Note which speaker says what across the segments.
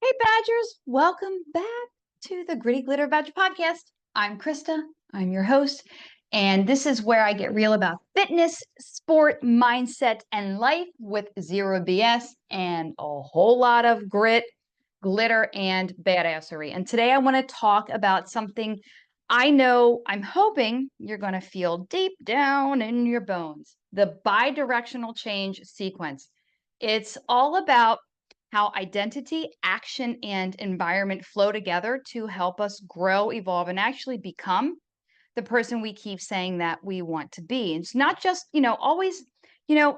Speaker 1: Hey, Badgers, welcome back to the Gritty Glitter Badger podcast. I'm Krista, I'm your host, and this is where I get real about fitness, sport, mindset, and life with zero BS and a whole lot of grit, glitter, and badassery. And today I want to talk about something I know I'm hoping you're going to feel deep down in your bones, the bi-directional change sequence. It's all about how identity, action, and environment flow together to help us grow, evolve, and actually become the person we keep saying that we want to be. And it's not just, always, you know,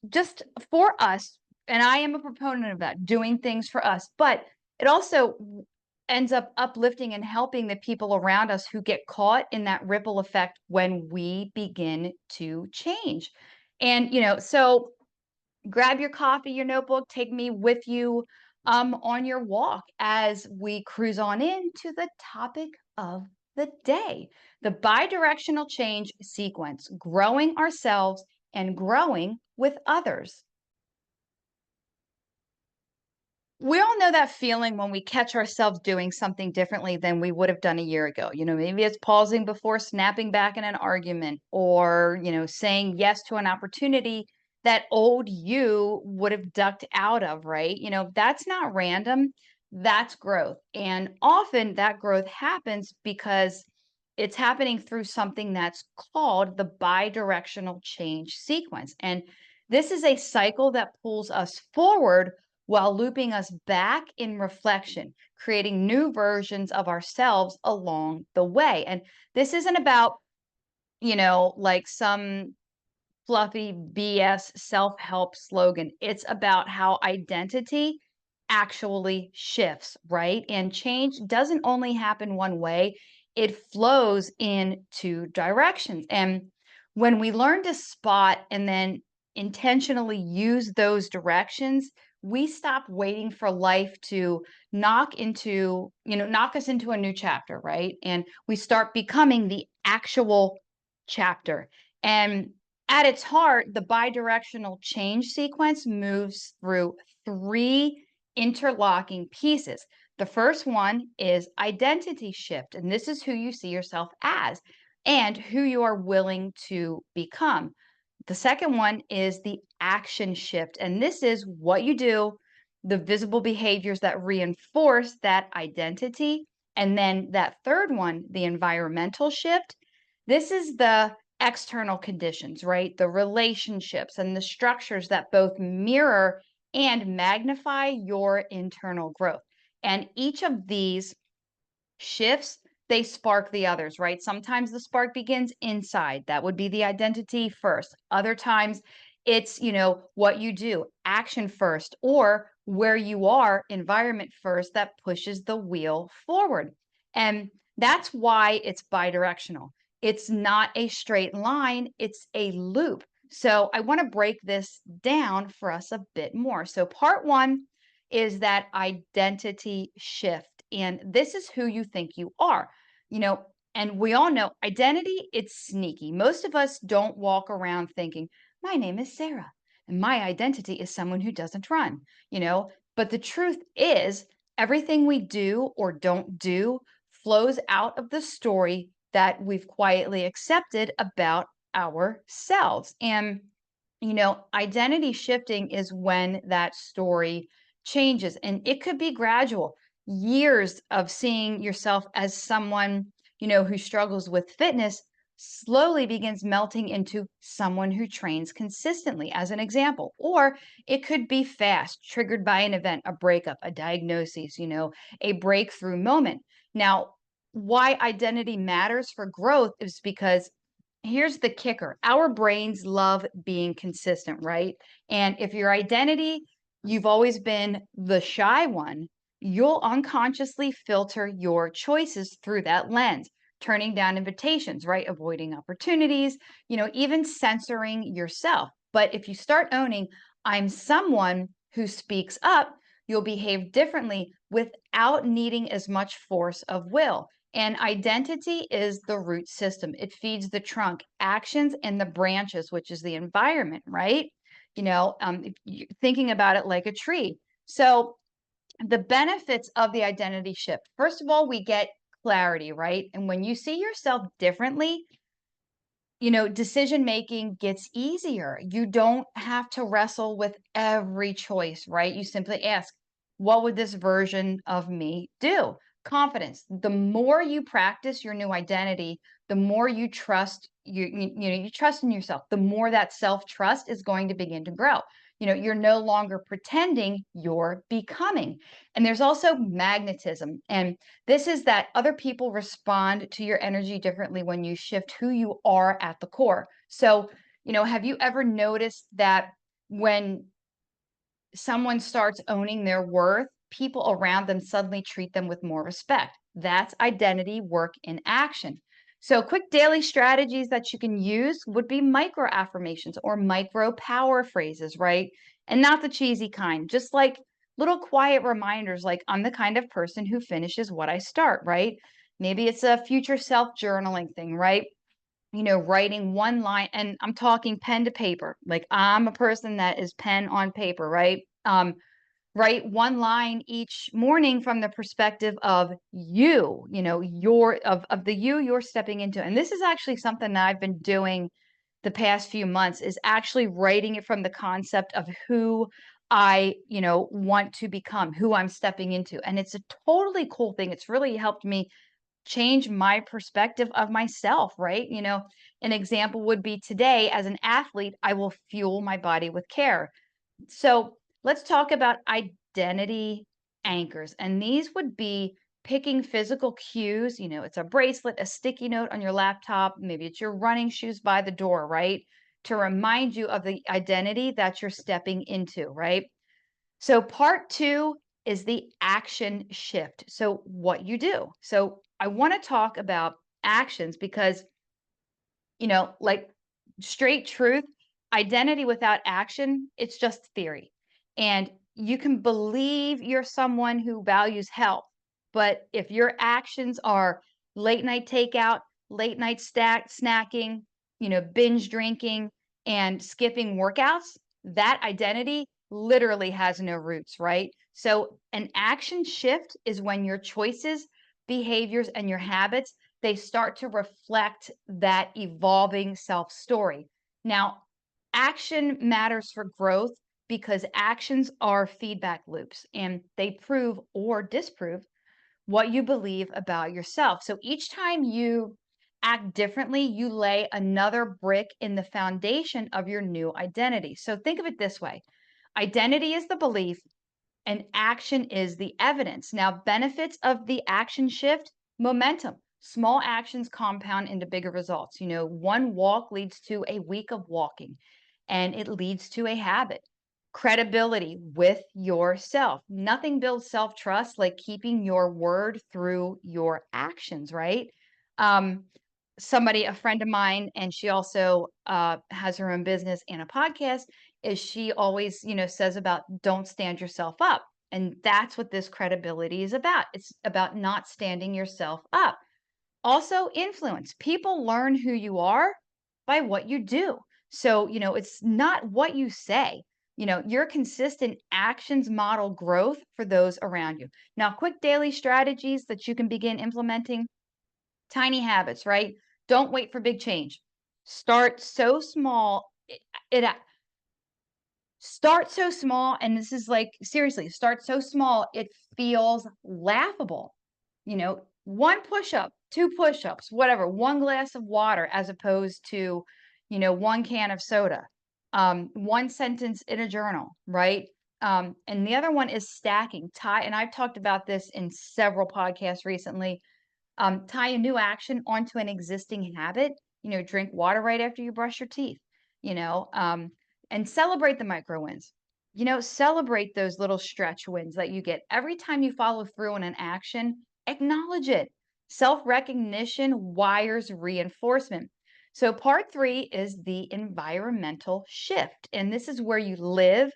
Speaker 1: just for us. And I am a proponent of that, doing things for us, but it also ends up uplifting and helping the people around us who get caught in that ripple effect when we begin to change. And, so grab your coffee, your notebook, take me with you on your walk as we cruise on into the topic of the day, the bi-directional change sequence, growing ourselves and growing with others. We all know that feeling when we catch ourselves doing something differently than we would have done a year ago. Maybe it's pausing before snapping back in an argument or, saying yes to an opportunity that old you would have ducked out of, right? That's not random, that's growth. And often that growth happens because it's happening through something that's called the bi-directional change sequence. And this is a cycle that pulls us forward while looping us back in reflection, creating new versions of ourselves along the way. And this isn't about, like some fluffy BS self-help slogan. It's about how identity actually shifts, right? And change doesn't only happen one way, it flows in two directions. And when we learn to spot and then intentionally use those directions, we stop waiting for life to knock us into a new chapter, right? And we start becoming the actual chapter. And at its heart, the bi-directional change sequence moves through three interlocking pieces. The first one is identity shift, and this is who you see yourself as and who you are willing to become. The second one is the action shift, and this is what you do, the visible behaviors that reinforce that identity. And then that third one, the environmental shift, this is the external conditions, right? The relationships and the structures that both mirror and magnify your internal growth. And each of these shifts, they spark the others, right? Sometimes the spark begins inside. That would be the identity first. Other times it's, what you do, action first, or where you are, environment first, that pushes the wheel forward. And that's why it's bi-directional. It's not a straight line, it's a loop. So I want to break this down for us a bit more. So part one is that identity shift. And this is who you think you are, and we all know identity, it's sneaky. Most of us don't walk around thinking, my name is Sarah, and my identity is someone who doesn't run, but the truth is, everything we do or don't do flows out of the story that we've quietly accepted about ourselves. And, identity shifting is when that story changes, and it could be gradual. Years of seeing yourself as someone, who struggles with fitness slowly begins melting into someone who trains consistently, as an example. Or it could be fast, triggered by an event, a breakup, a diagnosis, a breakthrough moment. Now, why identity matters for growth is because here's the kicker. Our brains love being consistent, right? And if your identity, you've always been the shy one, you'll unconsciously filter your choices through that lens, turning down invitations, right? Avoiding opportunities, even censoring yourself. But if you start owning, I'm someone who speaks up, you'll behave differently without needing as much force of will. And identity is the root system. It feeds the trunk, actions, and the branches, which is the environment, right? If you're thinking about it like a tree. So the benefits of the identity shift. First of all, we get clarity, right? And when you see yourself differently, decision making gets easier. You don't have to wrestle with every choice, right? You simply ask, what would this version of me do? Confidence. The more you practice your new identity, the more you trust you trust in yourself, the more that self-trust is going to begin to grow. You're no longer pretending, you're becoming. And there's also magnetism. And this is that other people respond to your energy differently when you shift who you are at the core. So, have you ever noticed that when someone starts owning their worth, people around them suddenly treat them with more respect? That's identity work in action. So, quick daily strategies that you can use would be micro affirmations or micro power phrases, right? And not the cheesy kind, just like little quiet reminders, like I'm the kind of person who finishes what I start, right? Maybe it's a future self journaling thing, right? Writing one line, and I'm talking pen to paper. Like I'm a person that is pen on paper, right? Write one line each morning from the perspective of of the you you're stepping into. And this is actually something that I've been doing the past few months, is actually writing it from the concept of who I, want to become, who I'm stepping into. And it's a totally cool thing. It's really helped me change my perspective of myself, right? An example would be today as an athlete, I will fuel my body with care. So let's talk about identity anchors. And these would be picking physical cues. It's a bracelet, a sticky note on your laptop, maybe it's your running shoes by the door, right? To remind you of the identity that you're stepping into, right? So part two is the action shift. So what you do. So I want to talk about actions because, like straight truth, identity without action, it's just theory. And you can believe you're someone who values health, but if your actions are late night takeout, late night snacking, binge drinking and skipping workouts, that identity literally has no roots, right? So an action shift is when your choices, behaviors, and your habits, they start to reflect that evolving self story. Now, action matters for growth because actions are feedback loops and they prove or disprove what you believe about yourself. So each time you act differently, you lay another brick in the foundation of your new identity. So think of it this way: identity is the belief, and action is the evidence. Now, benefits of the action shift: momentum. Small actions compound into bigger results. One walk leads to a week of walking, and it leads to a habit. Credibility with yourself. Nothing builds self trust like keeping your word through your actions, right? Um, a friend of mine, and she also has her own business and a podcast, is she always, says about don't stand yourself up. And that's what this credibility is about. It's about not standing yourself up. Also, influence. People learn who you are by what you do. So, it's not what you say. Your consistent actions model growth for those around you. Now, quick daily strategies that you can begin implementing: tiny habits, right? Don't wait for big change. Start so small. It Start so small, and this is like, seriously, start so small, it feels laughable. One push-up, two push-ups, whatever, one glass of water as opposed to, one can of soda. One sentence in a journal, right? And the other one is stacking. And I've talked about this in several podcasts recently. Tie a new action onto an existing habit. Drink water right after you brush your teeth. You know, um, and celebrate the micro wins. Celebrate those little stretch wins that you get every time you follow through on an action. Acknowledge it. Self recognition wires reinforcement. So, part three is the environmental shift. And this is where you live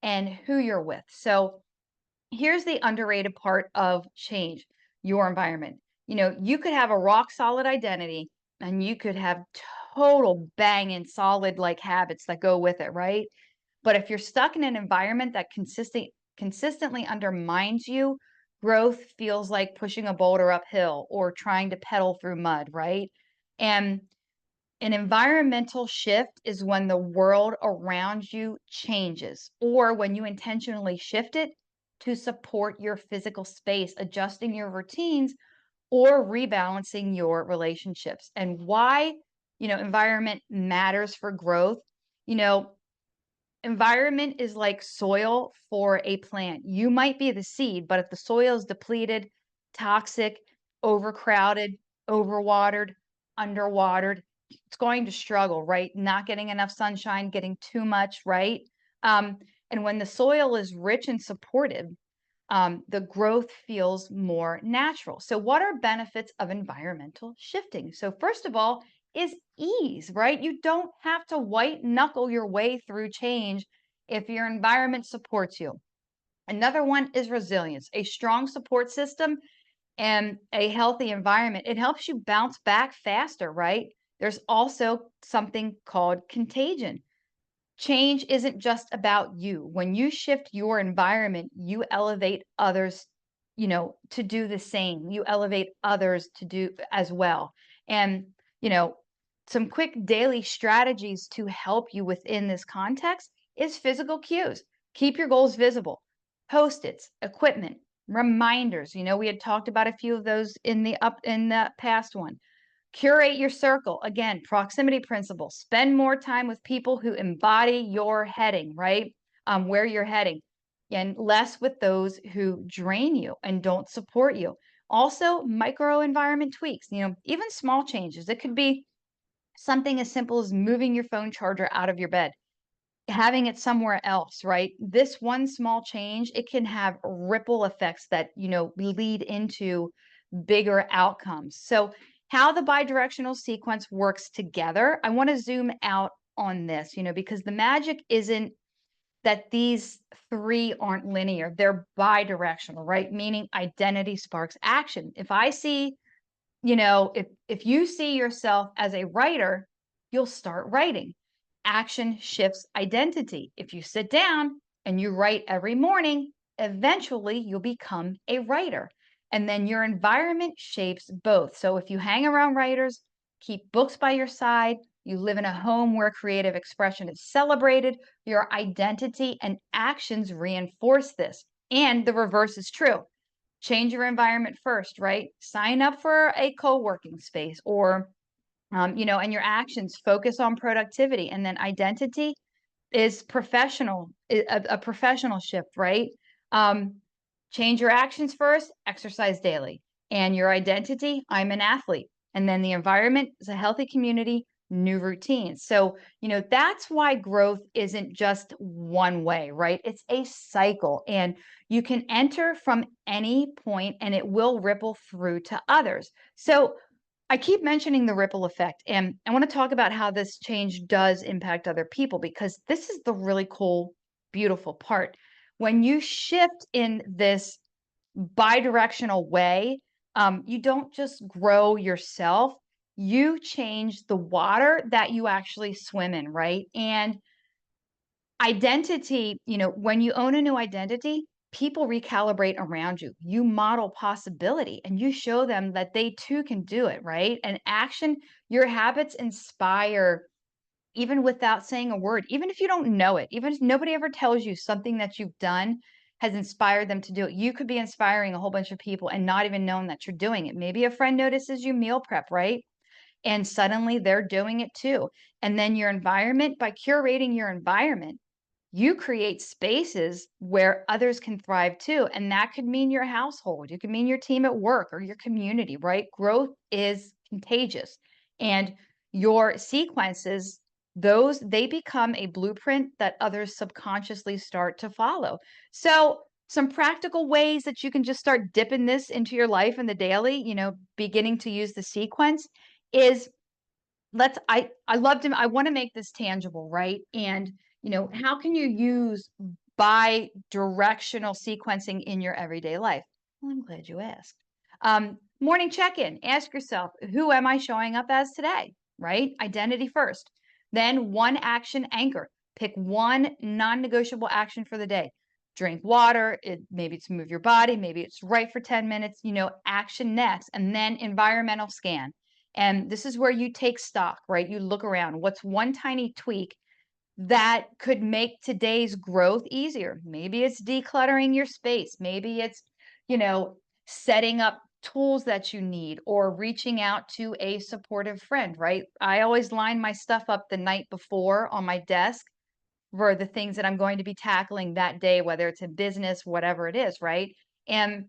Speaker 1: and who you're with. So, here's the underrated part of change: your environment. You could have a rock solid identity and you could have total banging solid like habits that go with it, right? But if you're stuck in an environment that consistently undermines you, growth feels like pushing a boulder uphill or trying to pedal through mud, right? And an environmental shift is when the world around you changes, or when you intentionally shift it to support your physical space, adjusting your routines or rebalancing your relationships. And why, environment matters for growth. You know, environment is like soil for a plant. You might be the seed, but if the soil is depleted, toxic, overcrowded, overwatered, underwatered, it's going to struggle, right? Not getting enough sunshine, getting too much, right? Um, and when the soil is rich and supportive, the growth feels more natural. So, what are benefits of environmental shifting? So, first of all, is ease, right? You don't have to white knuckle your way through change if your environment supports you. Another one is resilience, a strong support system and a healthy environment. It helps you bounce back faster, right? There's also something called contagion. Change isn't just about you. When you shift your environment, you elevate others, to do the same. You elevate others to do as well. And, you know, some quick daily strategies to help you within this context is physical cues. Keep your goals visible. Post-its, equipment, reminders. We had talked about a few of those in the past one. Curate your circle. Again, proximity principle. Spend more time with people who embody your heading, right? Where you're heading, and less with those who drain you and don't support you. Also, micro environment tweaks, even small changes. It could be something as simple as moving your phone charger out of your bed, having it somewhere else, right? This one small change, it can have ripple effects that, lead into bigger outcomes. So, how the bidirectional sequence works together, I want to zoom out on this, because the magic isn't that these three aren't linear, they're bidirectional, right? Meaning identity sparks action. If I see, if you see yourself as a writer, you'll start writing. Action shifts identity. If you sit down and you write every morning, eventually you'll become a writer. And then your environment shapes both. So if you hang around writers, keep books by your side, you live in a home where creative expression is celebrated, your identity and actions reinforce this. And the reverse is true. Change your environment first, right? Sign up for a co-working space, or and your actions focus on productivity, and then identity is a professional shift, right? Um, Change your actions first, exercise daily, and your identity, I'm an athlete, and then the environment is a healthy community, new routines. So, that's why growth isn't just one way, right? It's a cycle, and you can enter from any point and it will ripple through to others. So, I keep mentioning the ripple effect, and I want to talk about how this change does impact other people, because this is the really cool, beautiful part. When you shift in this bidirectional way, you don't just grow yourself, you change the water that you actually swim in, right? And identity, when you own a new identity, people recalibrate around you. You model possibility and you show them that they too can do it, right? And action, your habits inspire even without saying a word, even if you don't know it, even if nobody ever tells you something that you've done has inspired them to do it. You could be inspiring a whole bunch of people and not even knowing that you're doing it. Maybe a friend notices you meal prep, right? And suddenly they're doing it too. And then your environment, by curating your environment, you create spaces where others can thrive too. And that could mean your household, it could mean your team at work or your community, right? Growth is contagious. And your sequences, they become a blueprint that others subconsciously start to follow. So, some practical ways that you can just start dipping this into your life in the daily, beginning to use the sequence is I loved him. I want to make this tangible, right? And, how can you use bi-directional sequencing in your everyday life? Well, I'm glad you asked. Morning check-in. Ask yourself, who am I showing up as today? Right? Identity first. Then one action anchor. Pick one non-negotiable action for the day. drink water, maybe it's move your body, maybe it's write for 10 minutes, action next, and then environmental scan. And this is where you take stock, right? You look around, what's one tiny tweak that could make today's growth easier? Maybe it's decluttering your space. Maybe it's, you know, setting up tools that you need or reaching out to a supportive friend, right? I always line my stuff up the night before on my desk for the things that I'm going to be tackling that day, whether it's in business, whatever it is, right? And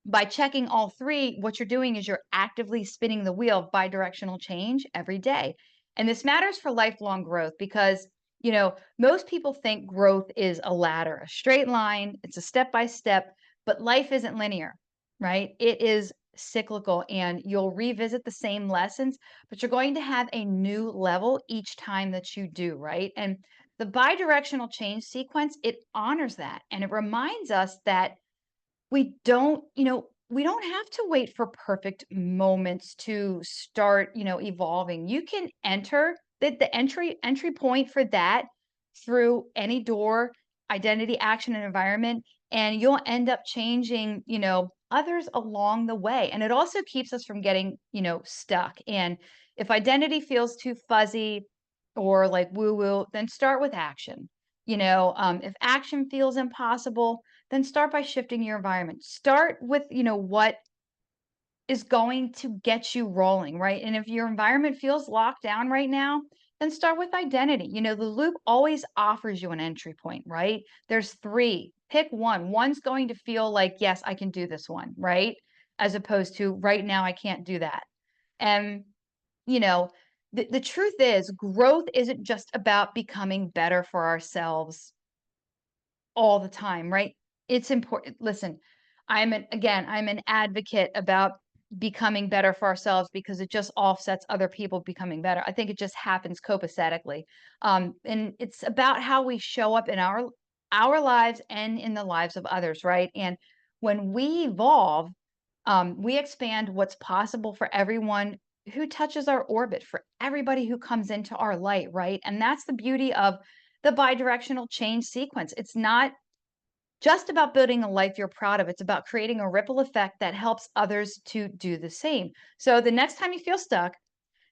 Speaker 1: by checking all three, what you're doing is you're actively spinning the wheel of bi-directional change every day. And this matters for lifelong growth because, most people think growth is a ladder, a straight line, it's a step by step, but life isn't linear, right? It is cyclical and you'll revisit the same lessons, but you're going to have a new level each time that you do, right? And the bi-directional change sequence, it honors that. And it reminds us that we don't have to wait for perfect moments to start, evolving. You can enter the entry point for that through any door, identity, action, and environment, and you'll end up changing, others along the way. And it also keeps us from getting, stuck. And if identity feels too fuzzy or like woo-woo, then start with action. If action feels impossible, then start by shifting your environment. Start with, what is going to get you rolling, right? And if your environment feels locked down right now, then start with identity. The loop always offers you an entry point, right? There's three. Pick one. One's going to feel like, yes, I can do this one, right? As opposed to right now, I can't do that. And, the truth is, growth isn't just about becoming better for ourselves all the time, right? It's important. Listen, I'm an advocate about becoming better for ourselves because it just offsets other people becoming better. I think it just happens copacetically. And it's about how we show up in our lives and in the lives of others, right? And when we evolve, we expand what's possible for everyone who touches our orbit, for everybody who comes into our light, right? And that's the beauty of the bi-directional change sequence. It's not just about building a life you're proud of. It's about creating a ripple effect that helps others to do the same. So the next time you feel stuck,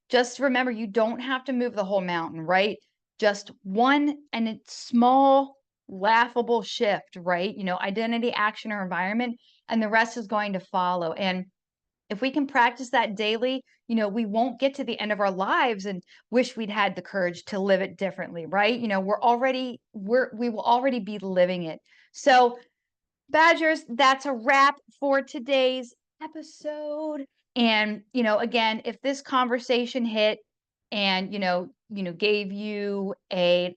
Speaker 1: just remember you don't have to move the whole mountain, right? Just one and it's small, laughable shift, right? Identity, action, or environment, and the rest is going to follow. And if we can practice that daily, we won't get to the end of our lives and wish we'd had the courage to live it differently, right? We will already be living it. So, Badgers, that's a wrap for today's episode. And, again, if this conversation hit and, gave you a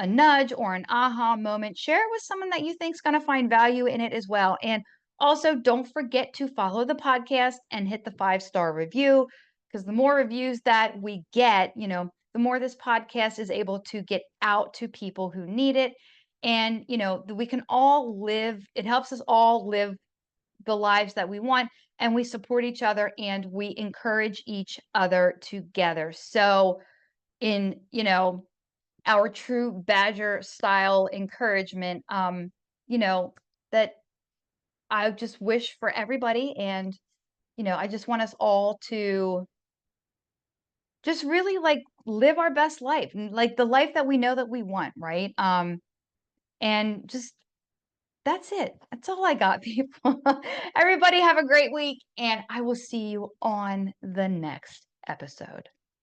Speaker 1: nudge or an aha moment, share it with someone that you think is going to find value in it as well. And also, don't forget to follow the podcast and hit the 5-star review, because the more reviews that we get, the more this podcast is able to get out to people who need it. And, we can all live, it helps us all live the lives that we want, and we support each other and we encourage each other together. So, in, our true Badger style encouragement, that I just wish for everybody. And, I just want us all to just really like live our best life, like the life that we know that we want, right? And just that's it. That's all I got, people. Everybody have a great week, and I will see you on the next episode.